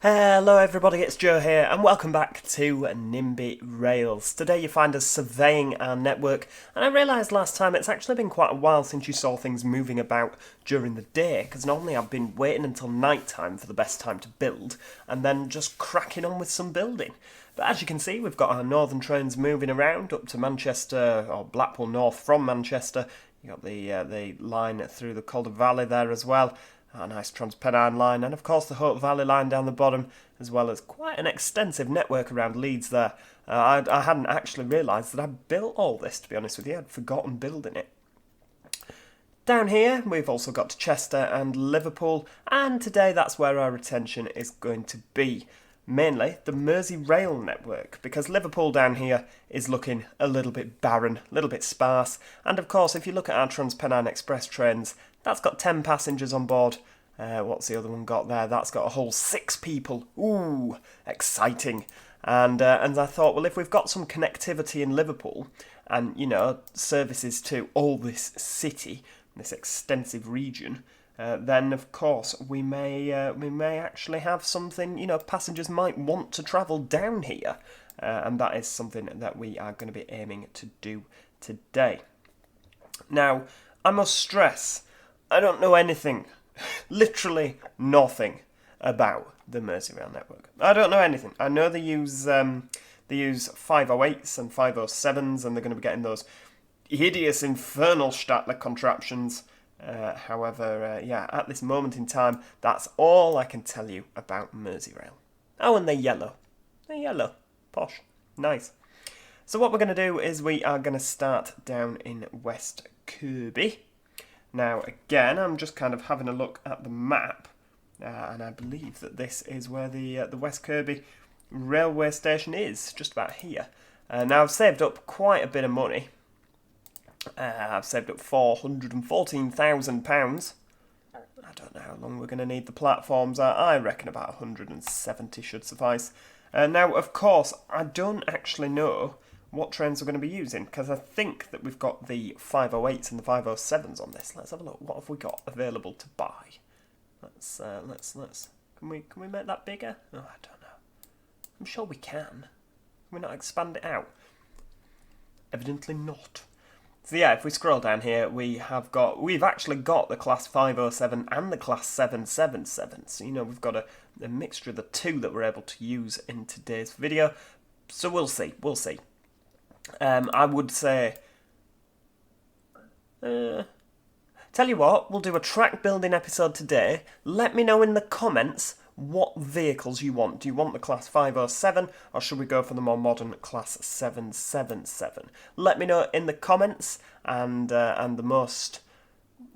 Hello everybody, it's Joe here and welcome back to NIMBY Rails. Today you find us surveying our network, and I realised last time it's actually been quite a while since you saw things moving about during the day, because normally I've been waiting until night time for the best time to build and then just cracking on with some building. But as you can see, we've got our northern trains moving around up to Manchester, or Blackpool North from Manchester. You've got the line through the Calder Valley there as well. A nice Transpennine line, and of course the Hope Valley line down the bottom, as well as quite an extensive network around Leeds there. I hadn't actually realised that I built all this, to be honest with you. I'd forgotten building it. Down here, we've also got Chester and Liverpool, and today that's where our attention is going to be. Mainly the Merseyrail network, because Liverpool down here is looking a little bit barren, a little bit sparse, and of course if you look at our Transpennine Express trains, that's got 10 passengers on board. What's the other one got there? That's got a whole 6 people. Ooh, exciting. And I thought, well, if we've got some connectivity in Liverpool and, you know, services to all this city, this extensive region, then of course we may actually have something, you know, passengers might want to travel down here. And that is something that we are going to be aiming to do today. Now, I must stress, I don't know anything, literally nothing about the Merseyrail network. I don't know anything. I know they use 508s and 507s, and they're going to be getting those hideous infernal Statler contraptions. However, at this moment in time, that's all I can tell you about Merseyrail. Oh, and they're yellow. They're yellow. Posh. Nice. So what we're going to do is we are going to start down in West Kirkby. Now, again, I'm just kind of having a look at the map, and I believe that this is where the West Kirkby railway station is, just about here. Now, I've saved up quite a bit of money. I've saved up £414,000. I don't know how long we're going to need the platforms. I reckon about 170 should suffice. Now, of course, I don't actually know what trains we're going to be using, because I think that we've got the 508s and the 507s on this. Let's have a look. What have we got available to buy? Let's. Can we make that bigger? Oh, I don't know. I'm sure we can. Can we not expand it out? Evidently not. So yeah, if we scroll down here, we've actually got the Class 507 and the Class 777. So, you know, we've got a mixture of the two that we're able to use in today's video. So we'll see. I would say, tell you what, we'll do a track building episode today. Let me know in the comments what vehicles you want. Do you want the Class 507, or should we go for the more modern Class 777? Let me know in the comments, and the most...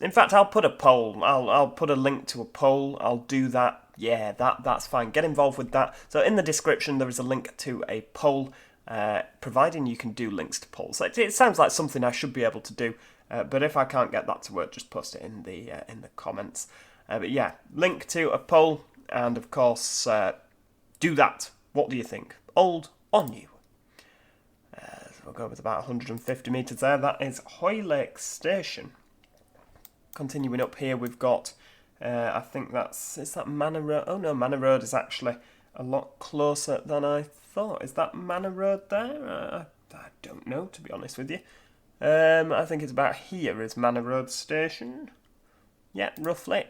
In fact, I'll put a poll. I'll put a link to a poll. I'll do that. Yeah, that's fine. Get involved with that. So in the description, there is a link to a poll. Providing you can do links to polls. It sounds like something I should be able to do, but if I can't get that to work, just post it in the comments. But yeah, link to a poll, and of course, do that. What do you think? Old or new? So we'll go with about 150 metres there. That is Hoylake Station. Continuing up here, we've got, I think is that Manor Road? Oh no, Manor Road is actually a lot closer than I thought. Is that Manor Road there? I don't know, to be honest with you. I think it's about here is Manor Road Station. Yeah, roughly.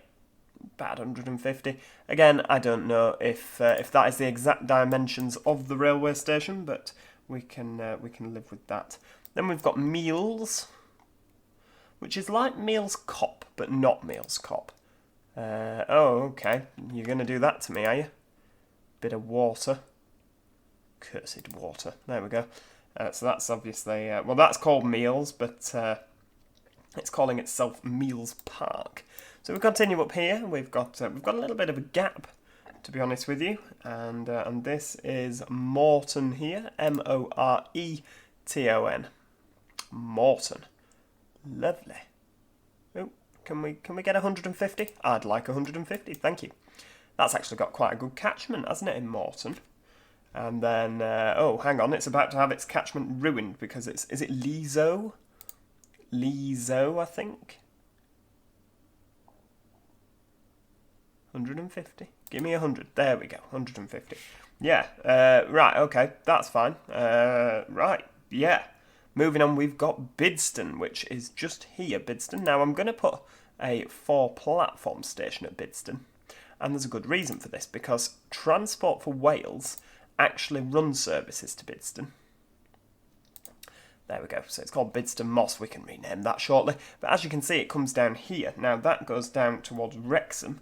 About 150. Again, I don't know if that is the exact dimensions of the railway station, but we can live with that. Then we've got Meals, which is like Meals Cop, but not Meals Cop. Oh, okay. You're going to do that to me, are you? Bit of water. Cursed water. There we go. So that's obviously... well, that's called Meals, but it's calling itself Meals Park. So we continue up here. We've got a little bit of a gap, to be honest with you. And this is Morton here. Moreton. Morton. Lovely. Oh, can we get 150? I'd like 150, thank you. That's actually got quite a good catchment, hasn't it, in Morton? And then, oh, hang on, it's about to have its catchment ruined because is it Lizo? Lizo, I think. 150. Give me 100. There we go. 150. Yeah. Right. Okay. That's fine. Right. Yeah. Moving on, we've got Bidston, which is just here. Bidston. Now, I'm going to put a 4-platform station at Bidston. And there's a good reason for this, because Transport for Wales actually runs services to Bidston. There we go. So it's called Bidston Moss. We can rename that shortly. But as you can see, it comes down here. Now, that goes down towards Wrexham.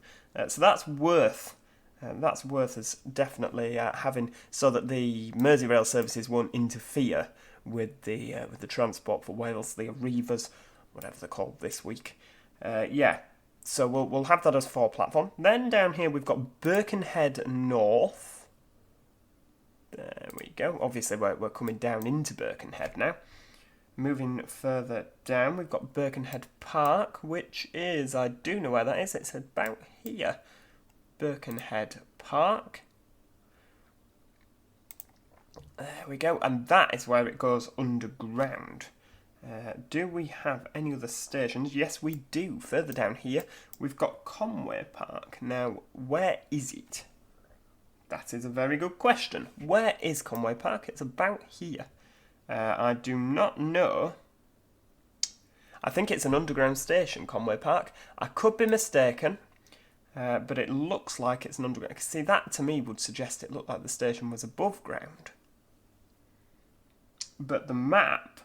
So that's worth us definitely having, so that the Merseyrail services won't interfere with the Transport for Wales, the Arrivas, whatever they're called this week. Yeah. So we'll have that as 4-platform. Then down here we've got Birkenhead North. There we go. Obviously we're coming down into Birkenhead now. Moving further down, we've got Birkenhead Park, which is, I do know where that is. It's about here. Birkenhead Park. There we go. And that is where it goes underground. Do we have any other stations? Yes, we do. Further down here, we've got Conway Park. Now, where is it? That is a very good question. Where is Conway Park? It's about here. I do not know. I think it's an underground station, Conway Park. I could be mistaken, but it looks like it's an underground. See, that to me would suggest it looked like the station was above ground. But the map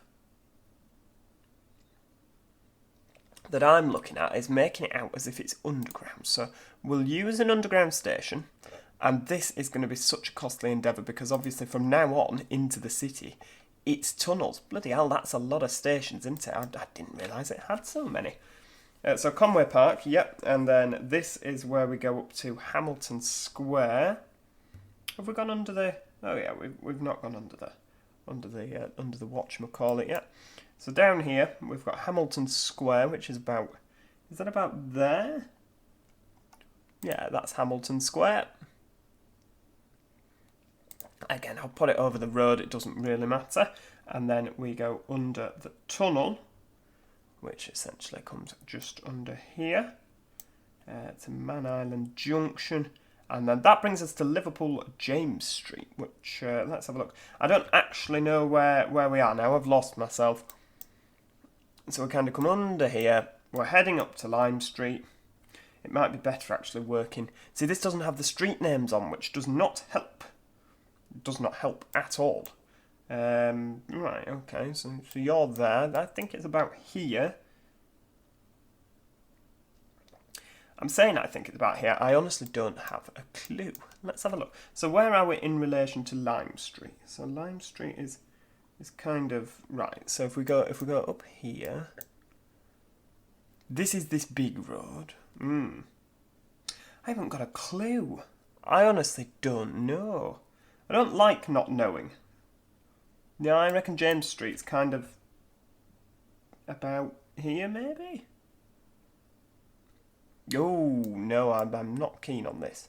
that I'm looking at is making it out as if it's underground. So we'll use an underground station, and this is going to be such a costly endeavour because obviously from now on into the city, it's tunnels. Bloody hell, that's a lot of stations, isn't it? I didn't realise it had so many. So Conway Park, yep, and then this is where we go up to Hamilton Square. Have we gone under the? Oh yeah, we've not gone under the whatchamacallit yet. So down here, we've got Hamilton Square, which is about... Is that about there? Yeah, that's Hamilton Square. Again, I'll put it over the road, it doesn't really matter. And then we go under the tunnel, which essentially comes just under here. To Man Island Junction. And then that brings us to Liverpool James Street, which, let's have a look. I don't actually know where we are now, I've lost myself. So we kind of come under here, we're heading up to Lime Street. It might be better actually working. See, this doesn't have the street names on, which does not help. It does not help at all. Right, okay, so you're there. I think it's about here. I'm saying I think it's about here. I honestly don't have a clue. Let's have a look. So where are we in relation to Lime Street? So Lime Street is kind of right. So if we go up here, this is this big road. I haven't got a clue. I honestly don't know. I don't like not knowing. Yeah, I reckon James Street's kind of about here, maybe. Oh no, I'm not keen on this.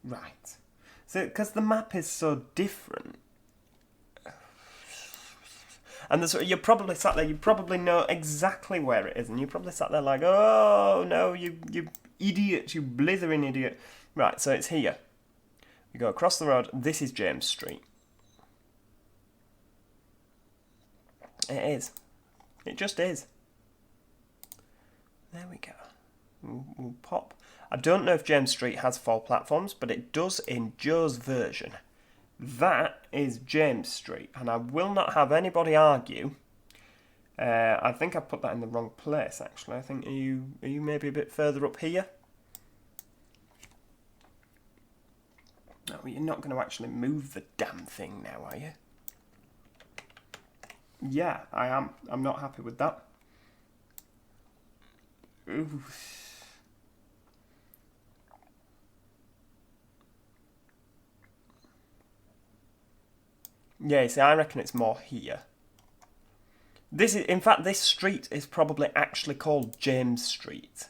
Right. So, because the map is so different. And you're probably sat there, you probably know exactly where it is, and you're probably sat there like, oh no, you idiot, you blithering idiot. Right, so it's here. You go across the road, this is James Street. It is. It just is. There we go. We'll pop. I don't know if James Street has 4 platforms, but it does in Joe's version. That is James Street, and I will not have anybody argue. I think I put that in the wrong place, actually. I think, are you maybe a bit further up here? No, you're not going to actually move the damn thing now, are you? Yeah, I am. I'm not happy with that. Ooh. Yeah, see, I reckon it's more here. This is, in fact, this street is probably actually called James Street.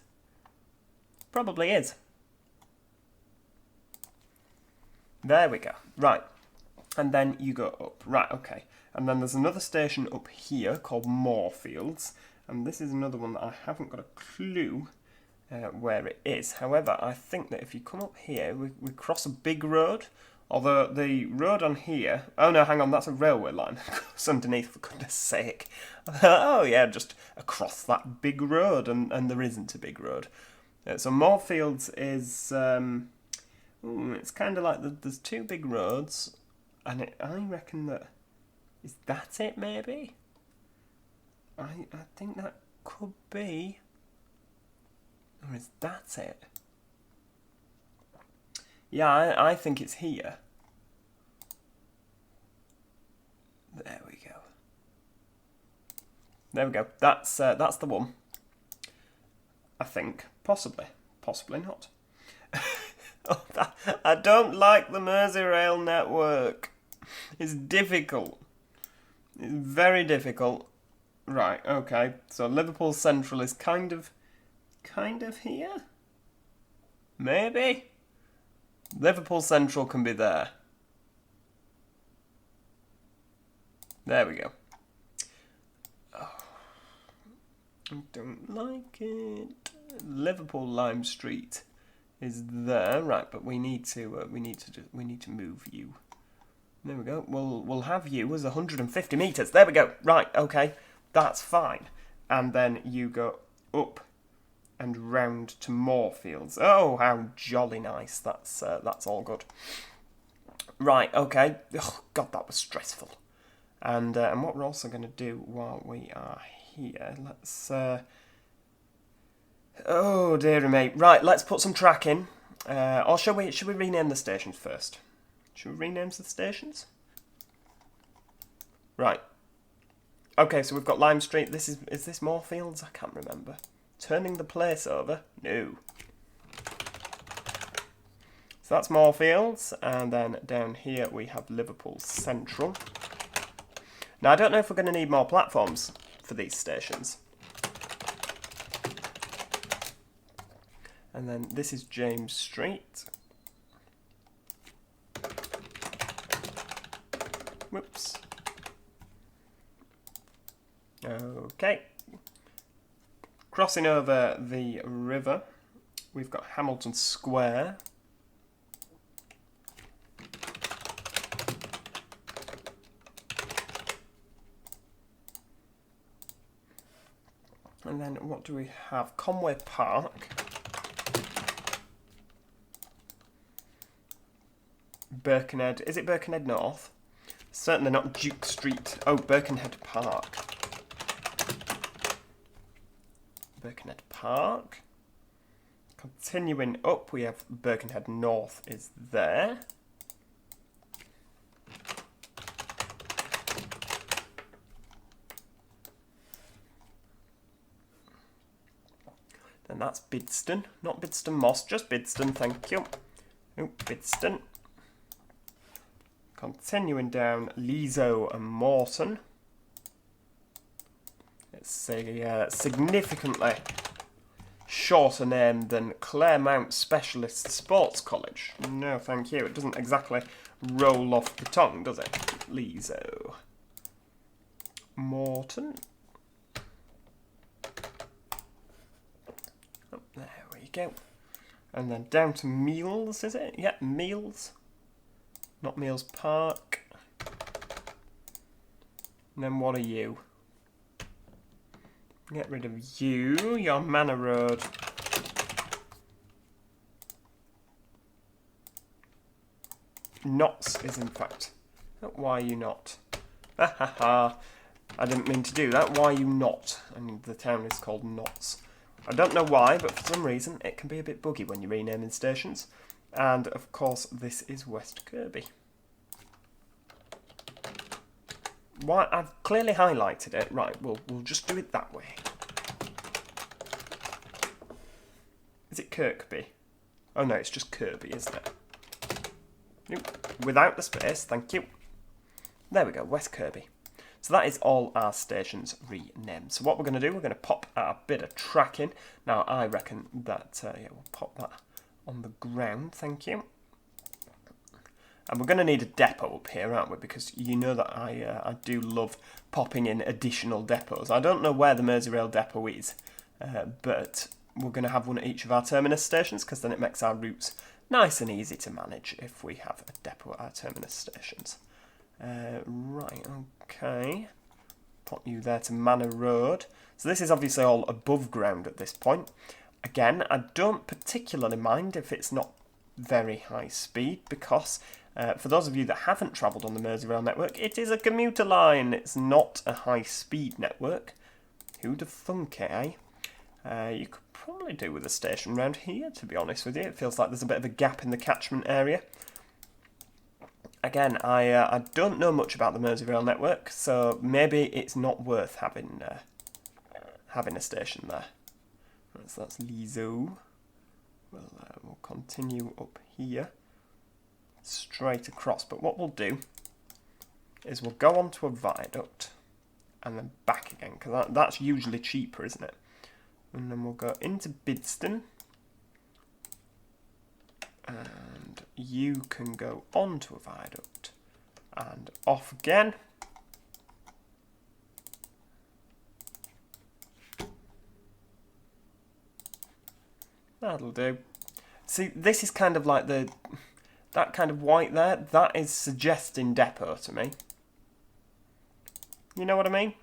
Probably is. There we go. Right. and then you go up. Right, okay. And then there's another station up here called Moorfields, and this is another one that I haven't got a clue where it is. However, I think that if you come up here, we cross a big road, although the road on here... Oh no, hang on, that's a railway line. It's underneath, for goodness sake. Oh yeah, just across that big road, and there isn't a big road. So Moorfields is... it's kind of like there's two big roads, and I reckon that... Is that it, maybe? I think that could be... Or is that it? Yeah, I think it's here. There we go. There we go. That's the one. I think. Possibly. Possibly not. Oh, I don't like the Merseyrail network. It's difficult. It's very difficult. Right, okay. So Liverpool Central is kind of here? Maybe? Liverpool Central can be there. There we go. Oh, I don't like it. Liverpool Lime Street is there, right? But we need to move you. There we go. We'll have you as 150 meters. There we go. Right. Okay. That's fine. And then you go up and round to Moorfields. Oh, how jolly nice. That's all good. Right, okay. Oh, God, that was stressful. And what we're also going to do while we are here, let's... oh, dearie me. Right, let's put some track in. Or should we rename the stations first? Should we rename the stations? Right. Okay, so we've got Lime Street. Is this Moorfields? I can't remember. Turning the place over? No. So that's Moorfields, and then down here we have Liverpool Central. Now I don't know if we're going to need more platforms for these stations. And then this is James Street. Whoops. Okay. Crossing over the river, we've got Hamilton Square. And then what do we have? Conway Park. Birkenhead. Is it Birkenhead North? Certainly not Duke Street. Oh, Birkenhead Park. Birkenhead Park. Continuing up, we have Birkenhead North is there. Then that's Bidston. Not Bidston Moss, just Bidston, thank you. Oh, Bidston. Continuing down, Leasoe and Morton. It's a significantly shorter name than Claremont Specialist Sports College. No, thank you. It doesn't exactly roll off the tongue, does it? Leasoe. Morton. Oh, there we go. And then down to Meals, is it? Yeah, Meals. Not Meals Park. And then what are you? Get rid of you. You're Manor Road. Notts is in fact. Why are you not? Ha ha ha. I didn't mean to do that. Why are you not? And the town is called Notts. I don't know why, but for some reason it can be a bit buggy when you're renaming stations. And of course this is West Kirkby. Why, I've clearly highlighted it. Right, we'll just do it that way. Is it Kirkby? Oh no, it's just Kirby, isn't it? Nope. Without the space, thank you. There we go, West Kirkby. So that is all our stations renamed. So what we're going to do, we're going to pop our bit of track in. Now I reckon that, yeah, we'll pop that on the ground, thank you. And we're going to need a depot up here, aren't we? Because you know that I do love popping in additional depots. I don't know where the Merseyrail depot is, but we're going to have one at each of our terminus stations, because then it makes our routes nice and easy to manage if we have a depot at our terminus stations. Right, okay. Put you there to Manor Road. So this is obviously all above ground at this point. Again, I don't particularly mind if it's not very high speed, because for those of you that haven't travelled on the Merseyrail network, it is a commuter line. It's not a high speed network. Who'd have thunk it, eh? You could probably do with a station around here, to be honest with you. It feels like there's a bit of a gap in the catchment area. Again, I don't know much about the Merseyrail network, so maybe it's not worth having a station there. Right, so that's Lizo. We'll continue up here, straight across. But what we'll do is we'll go onto a viaduct and then back again, because that's usually cheaper, isn't it? And then we'll go into Bidston. And you can go onto a viaduct and off again. That'll do. See, this is kind of like that kind of white there. That is suggesting depot to me. You know what I mean?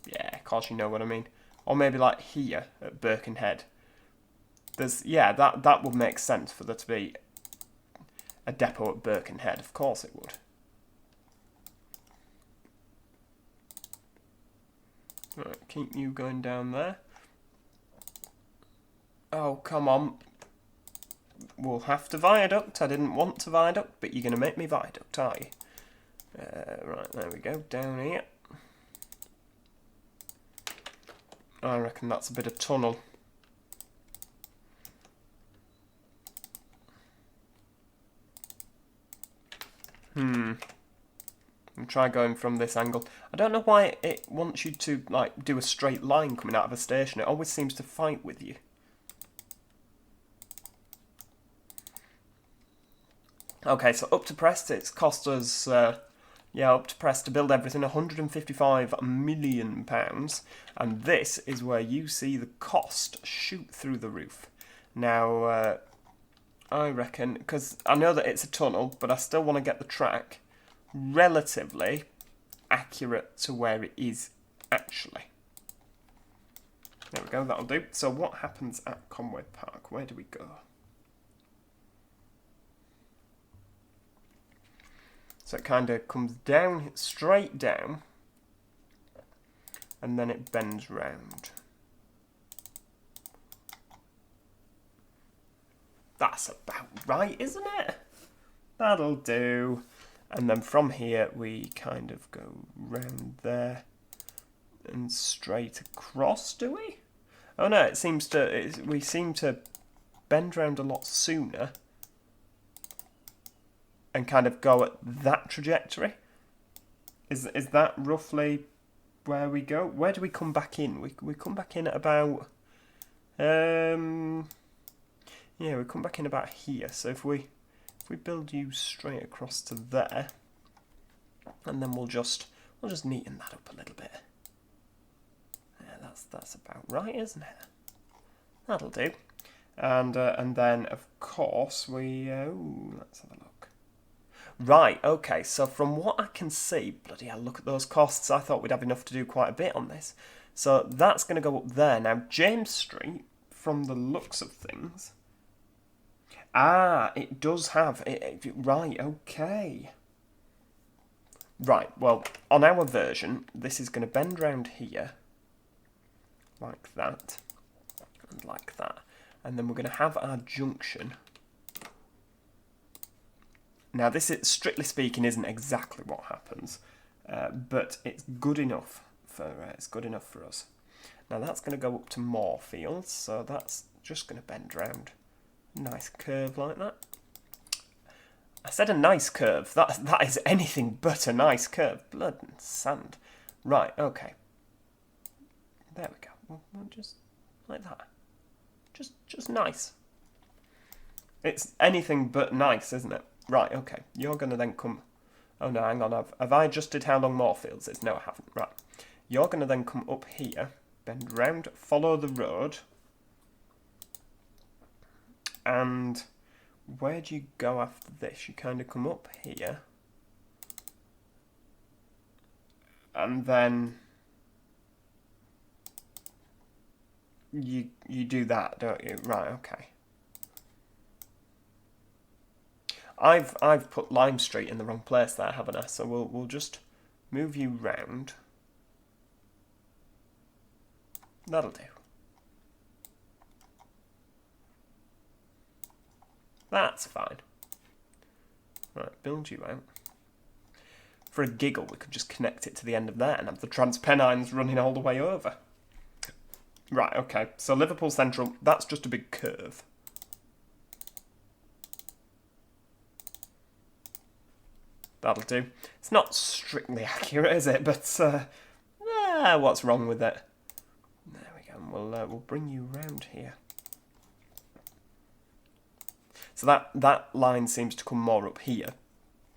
Yeah, of course you know what I mean. Or maybe like here at Birkenhead. Yeah, that would make sense for there to be a depot at Birkenhead. Of course it would. Right, keep you going down there. Oh, come on. We'll have to viaduct. I didn't want to viaduct, but you're going to make me viaduct, are you? Right, there we go. Down here. I reckon that's a bit of tunnel. And try going from this angle. I don't know why it wants you to like do a straight line coming out of a station. It always seems to fight with you. Okay, so up to Prest, it's cost us, up to Prest to build everything, £155 million. And this is where you see the cost shoot through the roof. Now, I reckon, because I know that it's a tunnel, but I still want to get the track relatively accurate to where it is actually. There we go, that'll do. So what happens at Conway Park? Where do we go? So it kind of comes down, straight down, and then it bends round. That's about right, isn't it? That'll do. And then from here, we kind of go round there and straight across, do we? Oh no, it seems to, we seem to bend round a lot sooner and kind of go at that trajectory. Is that roughly where we go? Where do we come back in? We come back in at about yeah, we come back in about here. So if we build you straight across to there, and then we'll just neaten that up a little bit. Yeah, that's about right, isn't it? That'll do. And then of course we let's have a look. Right, okay, so from what I can see, bloody hell, look at those costs. I thought we'd have enough to do quite a bit on this. So that's going to go up there. Now, James Street, from the looks of things... Ah, it does have... right, okay. Right, well, on our version, this is going to bend round here. Like that. And like that. And then we're going to have our junction... Now, this, is, strictly speaking, isn't exactly what happens, but it's good enough for us. Now, that's going to go up to Moorfields, so that's just going to bend round. Nice curve like that. I said a nice curve. That is anything but a nice curve. Blood and sand. Right, okay. There we go. We'll just like that. Just nice. It's anything but nice, isn't it? Right, okay. You're going to then come... Oh no, hang on. Have I adjusted how long Moorfields is? No, I haven't. Right. You're going to then come up here, bend round, follow the road. And where do you go after this? You kind of come up here. And then you do that, don't you? Right, okay. I've put Lime Street in the wrong place there, haven't I? So we'll just move you round. That'll do. That's fine. Right, build you out. For a giggle, we could just connect it to the end of there and have the Transpennines running all the way over. Right, okay. So Liverpool Central, that's just a big curve. That'll do. It's not strictly accurate, is it? But what's wrong with it? There we go. We'll bring you round here. So that line seems to come more up here.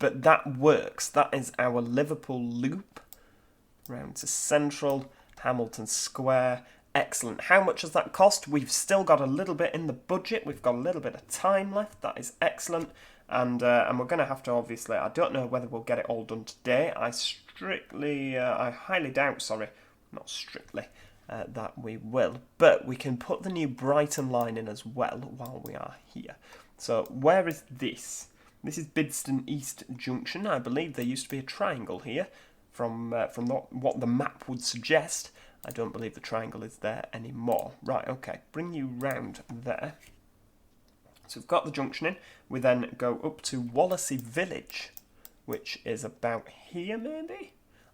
But that works. That is our Liverpool loop. Round to Central, Hamilton Square. Excellent. How much does that cost? We've still got a little bit in the budget. We've got a little bit of time left. That is excellent. And we're going to have to, obviously, I don't know whether we'll get it all done today. I highly doubt, not strictly, that we will. But we can put the new Brighton line in as well while we are here. So where is this? This is Bidston East Junction. I believe there used to be a triangle here from what the map would suggest. I don't believe the triangle is there anymore. Right, okay. Bring you round there. So we've got the junction in. We then go up to Wallasey Village, which is about here, maybe?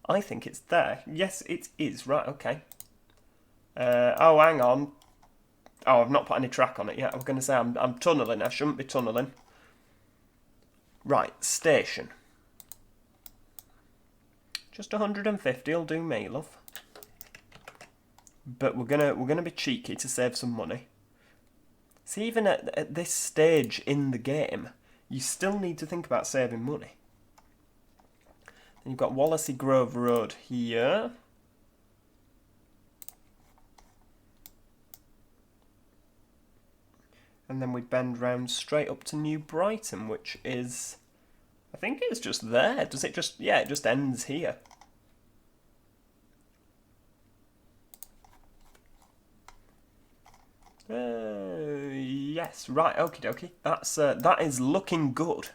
I think it's there. Yes, it is. Right, okay. Oh, hang on. Oh, I've not put any track on it yet. I was going to say I'm tunnelling. I shouldn't be tunnelling. Right, station. Just 150 will do me, love. But we're gonna be cheeky to save some money. See, even at this stage in the game, you still need to think about saving money. Then you've got Wallasey Grove Road here. And then we bend round straight up to New Brighton, which is... I think it's just there. Does it just... Yeah, it just ends here. Yes, right, okie dokie. That is looking good.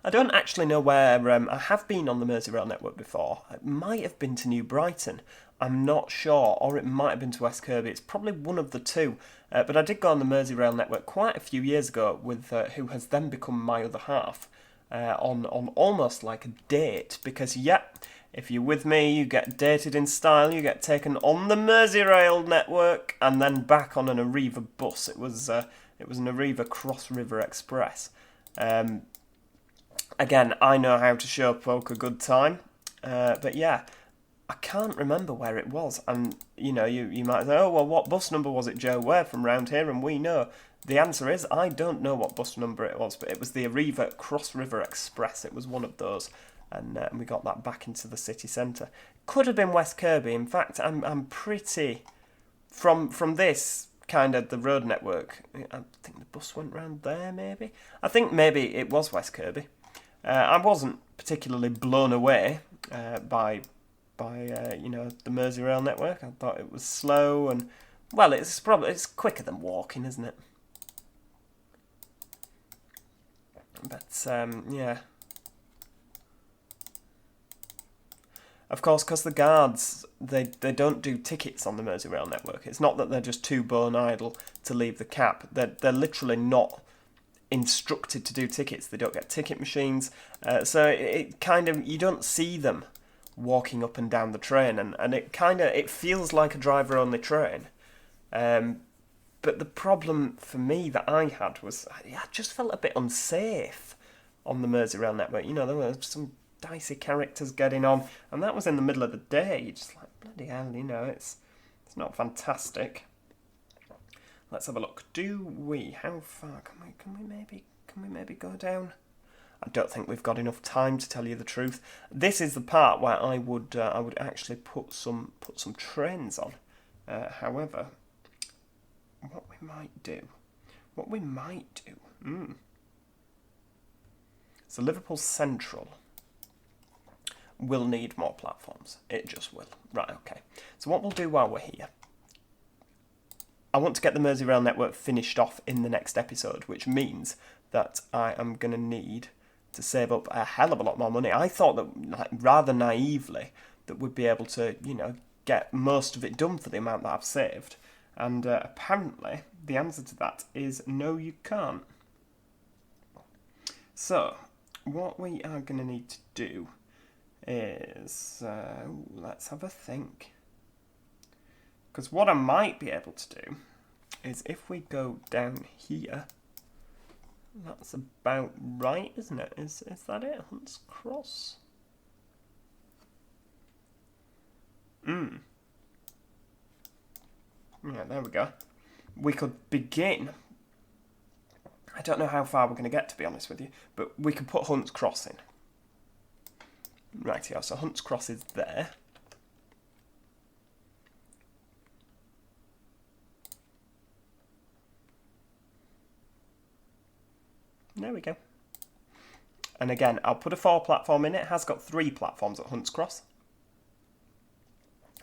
I don't actually know where... I have been on the Merseyrail network before. It might have been to New Brighton. I'm not sure. Or it might have been to West Kirkby. It's probably one of the two. But I did go on the Merseyrail network quite a few years ago with who has then become my other half. On almost like a date. Because, if you're with me, you get dated in style, you get taken on the Merseyrail network, and then back on an Arriva bus. It was an Arriva Cross River Express. Again, I know how to show folk a good time, but yeah, I can't remember where it was. And, you might say, oh, well, what bus number was it, Joe? We're from round here, and we know. The answer is, I don't know what bus number it was, but it was the Arriva Cross River Express. It was one of those. And we got that back into the city centre. Could have been West Kirkby. In fact, I'm pretty... From this kind of the road network, I think the bus went round there, maybe? I think maybe it was West Kirkby. I wasn't particularly blown away by the Merseyrail network. I thought it was slow and... Well, it's quicker than walking, isn't it? But, yeah... Of course, because the guards, they don't do tickets on the Merseyrail network. It's not that they're just too bone idle to leave the cap. They're literally not instructed to do tickets. They don't get ticket machines. So it kind of, you don't see them walking up and down the train. And it feels like a driver-only train. But the problem for me that I had was, I just felt a bit unsafe on the Merseyrail network. There were some dicey characters getting on, and that was in the middle of the day. You're just like, bloody hell, it's not fantastic. Let's have a look. How far can Can we maybe go down? I don't think we've got enough time to tell you the truth. This is the part where I would actually put some trains on. However, what we might do. So Liverpool Central will need more platforms. It just will. Right, okay. So what we'll do while we're here, I want to get the Merseyrail network finished off in the next episode, which means that I am going to need to save up a hell of a lot more money. I thought that, rather naively, that we'd be able to, get most of it done for the amount that I've saved. And apparently, the answer to that is no, you can't. So, what we are going to need to do is, let's have a think. Because what I might be able to do is if we go down here, that's about right, isn't it? Is that it? Hunts Cross? Yeah, there we go. We could begin. I don't know how far we're going to get, to be honest with you, but we could put Hunts Cross in. Right here, so Hunts Cross is there. There we go. And again, I'll put a 4 platform in. It has got 3 platforms at Hunts Cross.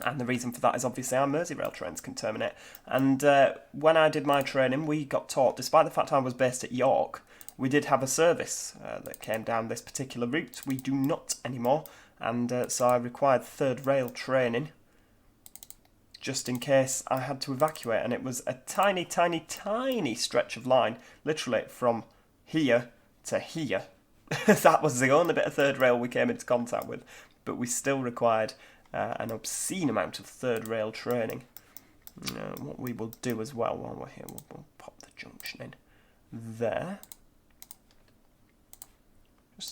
And the reason for that is obviously our Merseyrail trains can terminate. And when I did my training, we got taught, despite the fact I was based at York, we did have a service that came down this particular route. We do not anymore. And so I required third rail training just in case I had to evacuate. And it was a tiny, tiny, tiny stretch of line, literally from here to here. That was the only bit of third rail we came into contact with. But we still required an obscene amount of third rail training. What we will do as well while we're here, we'll pop the junction in there.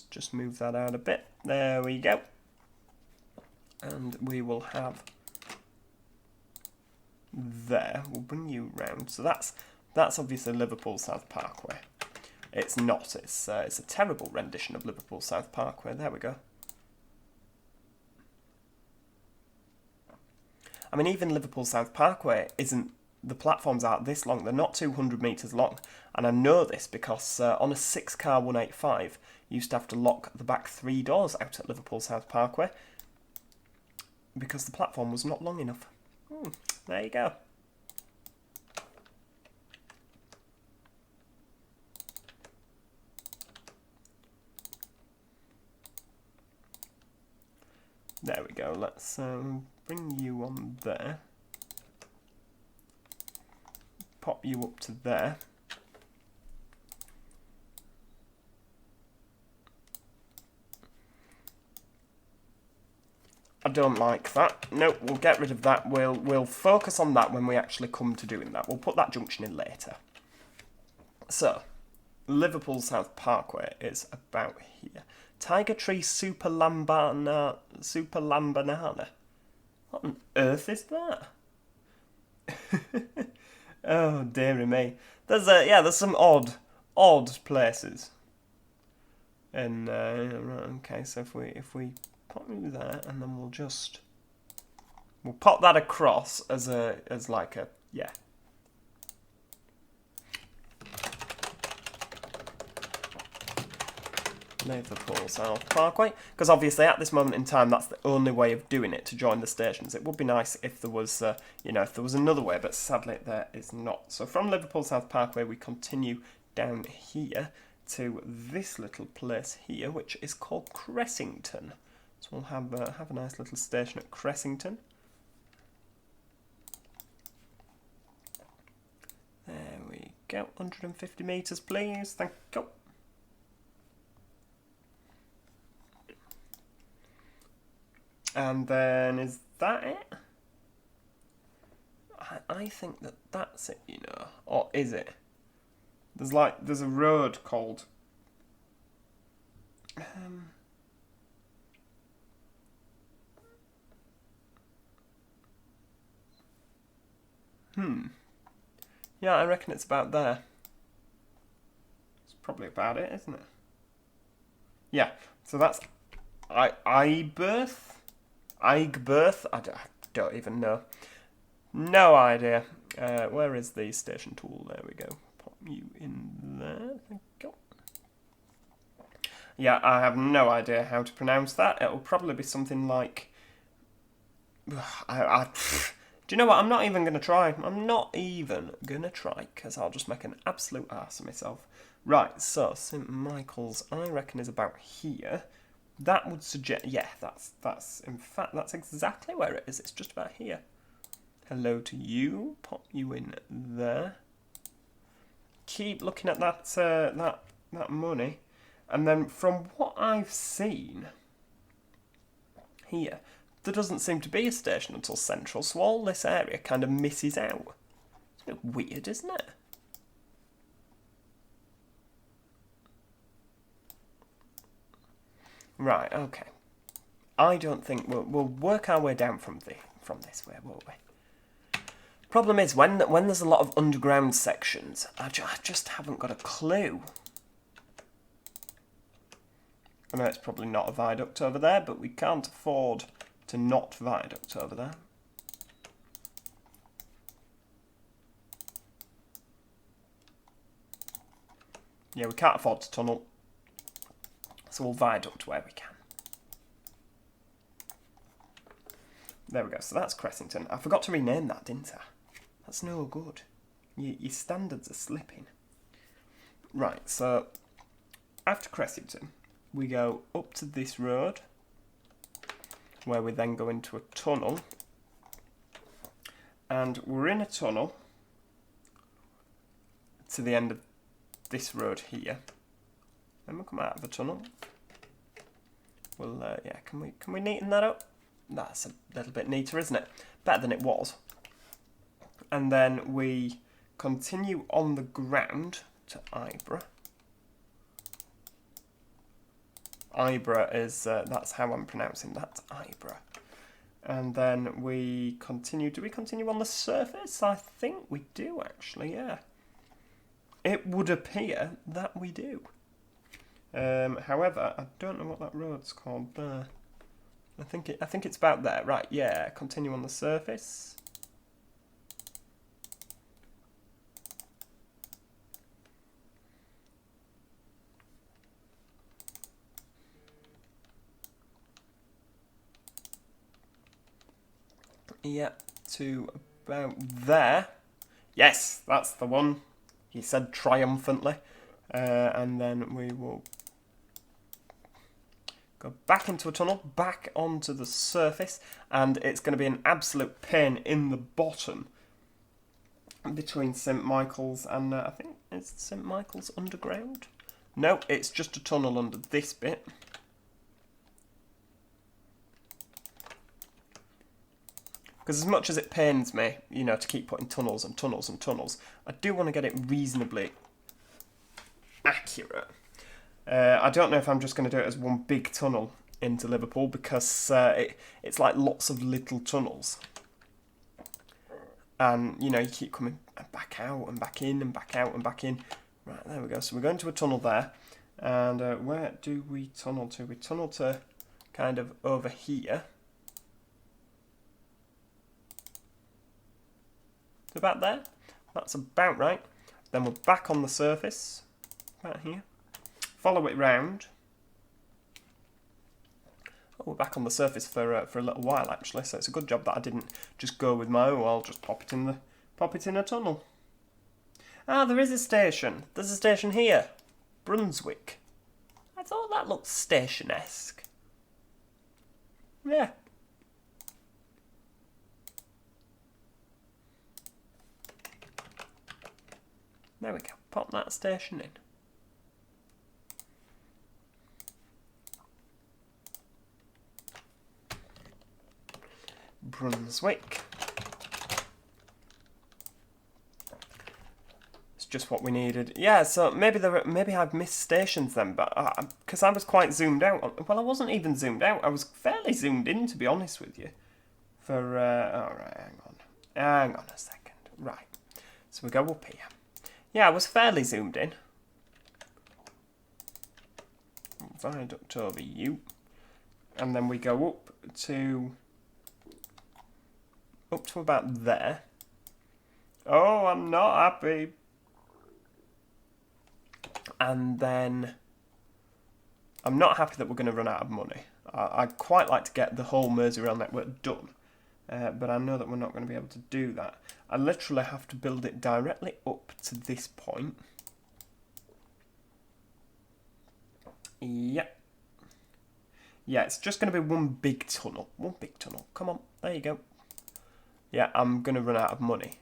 Just move that out a bit. There we go. And we will have there. We'll bring you round. So that's obviously Liverpool South Parkway. It's not. It's a terrible rendition of Liverpool South Parkway. There we go. I mean, even Liverpool South Parkway isn't, the platforms aren't this long. They're not 200 metres long. And I know this because on a 6-car 185, you used to have to lock the back 3 doors out at Liverpool South Parkway because the platform was not long enough. There you go. There we go. Let's bring you on there. Pop you up to there. I don't like that. No, we'll get rid of that. We'll focus on that when we actually come to doing that. We'll put that junction in later. So, Liverpool South Parkway is about here. Tiger Tree Super Lambanana. What on earth is that? Oh, dearie me. There's some odd places. And okay, so if we pop you there, and then we'll pop that across as like a Liverpool South Parkway, because obviously at this moment in time that's the only way of doing it to join the stations. It would be nice if there was if there was another way, but sadly there is not. So from Liverpool South Parkway we continue down here to this little place here, which is called Cressington. So we'll have a nice little station at Cressington. There we go. 150 metres, please. Thank you. And then, is that it? I think that's it, Or is it? There's a road called... Yeah, I reckon it's about there. It's probably about it, isn't it? Yeah, so that's Igbirth? Igbirth? I don't even know. No idea. Where is the station tool? There we go. Pop you in there. Thank you. Yeah, I have no idea how to pronounce that. It'll probably be something like... Do you know what? I'm not even going to try. I'm not even going to try, because I'll just make an absolute ass of myself. Right, so St Michael's, I reckon, is about here. That would suggest... Yeah, that's in fact, that's exactly where it is. It's just about here. Hello to you. Pop you in there. Keep looking at that that money. And then from what I've seen here, there doesn't seem to be a station until Central, so all this area kind of misses out. It's a bit weird, isn't it? Right, okay. I don't think we'll work our way down from this way, won't we? Problem is, when there's a lot of underground sections, I just haven't got a clue. I know it's probably not a viaduct over there, but we can't afford to not viaduct over there. Yeah, we can't afford to tunnel, so we'll viaduct where we can. There we go, so that's Cressington. I forgot to rename that, didn't I? That's no good. Your standards are slipping. Right, so after Cressington, we go up to this road, where we then go into a tunnel. And we're in a tunnel to the end of this road here. Then we'll come out of the tunnel. Well, yeah, can we neaten that up? That's a little bit neater, isn't it? Better than it was. And then we continue on the ground to Ibra. Ibra is, that's how I'm pronouncing that, Ibra. And then we continue, do we continue on the surface? I think we do actually, yeah. It would appear that we do. However, I don't know what that road's called there. I think it's about there, right, yeah, continue on the surface. Yeah, to about there. Yes, that's the one, he said triumphantly. And then we will go back into a tunnel, back onto the surface, and it's going to be an absolute pain in the bottom between St Michael's and, I think it's St Michael's Underground? No, it's just a tunnel under this bit. Because as much as it pains me, you know, to keep putting tunnels and tunnels and tunnels, I do want to get it reasonably accurate. I don't know if I'm just going to do it as one big tunnel into Liverpool, because it's like lots of little tunnels. And, you know, you keep coming back out and back in and back out and back in. Right, there we go. So we're going to a tunnel there. And where do we tunnel to? We tunnel to kind of over here. About there. That's about right. Then we're back on the surface. About here. Follow it round. Oh, we're back on the surface for a little while actually, so it's a good job that I didn't just go with my I'll just pop it in a tunnel. Ah, there is a station. There's a station here. Brunswick. I thought that looked station-esque. Yeah. There we go. Pop that station in. Brunswick. It's just what we needed. Yeah, so maybe I've missed stations then, but because I was quite zoomed out. Well, I wasn't even zoomed out. I was fairly zoomed in, to be honest with you. For all right, hang on a second. Right, so we go up here. Yeah, I was fairly zoomed in. viaduct over you. And then we go up to about there. Oh, I'm not happy. And then I'm not happy that we're going to run out of money. I'd quite like to get the whole Merseyrail network done, but I know that we're not going to be able to do that. I literally have to build it directly up to this point. Yeah. Yeah, it's just going to be one big tunnel. One big tunnel. Come on, there you go. Yeah, I'm going to run out of money.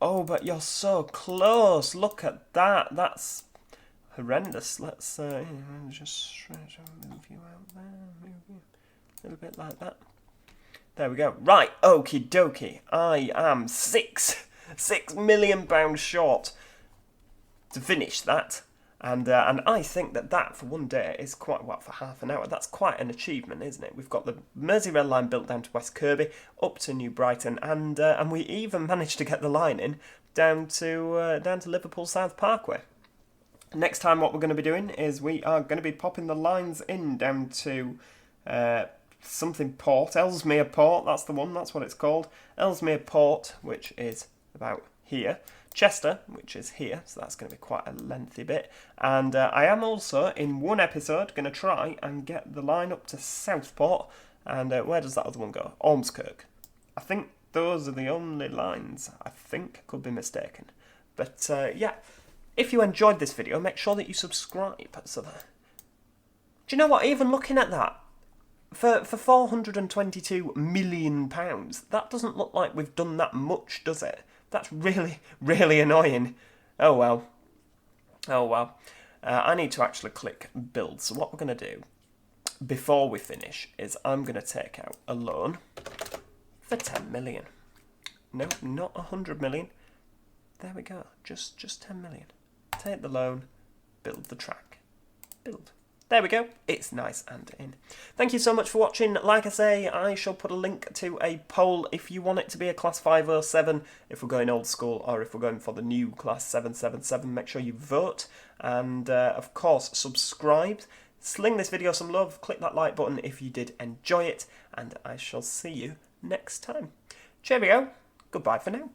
Oh, but you're so close. Look at that. That's horrendous. Let's just move you out there. Move you a little bit like that. There we go. Right, okie dokie. I am £6 million short to finish that. And I think that for one day is quite, for half an hour, that's quite an achievement, isn't it? We've got the Merseyrail line built down to West Kirkby, up to New Brighton, and we even managed to get the line in down to Liverpool South Parkway. Next time what we're going to be doing is we are going to be popping the lines in down to something port, Ellesmere Port, that's the one, that's what it's called. Ellesmere Port, which is about here. Chester, which is here, so that's going to be quite a lengthy bit. And I am also, in one episode, going to try and get the line up to Southport. And where does that other one go? Ormskirk. I think those are the only lines. I think, could be mistaken. But yeah, if you enjoyed this video, make sure that you subscribe. So that... Do you know what, even looking at that, for £422 million, that doesn't look like we've done that much, does it? That's really, really annoying. Oh well. Oh well. I need to actually click build. So what we're going to do before we finish is I'm going to take out a loan for 10 million. No, not 100 million. There we go. Just 10 million. Take the loan, build the track. Build. There we go. It's nice and in. Thank you so much for watching. Like I say, I shall put a link to a poll if you want it to be a Class 507, if we're going old school, or if we're going for the new Class 777. Make sure you vote. And, of course, subscribe. Sling this video some love. Click that like button if you did enjoy it. And I shall see you next time. Cheerio. Goodbye for now.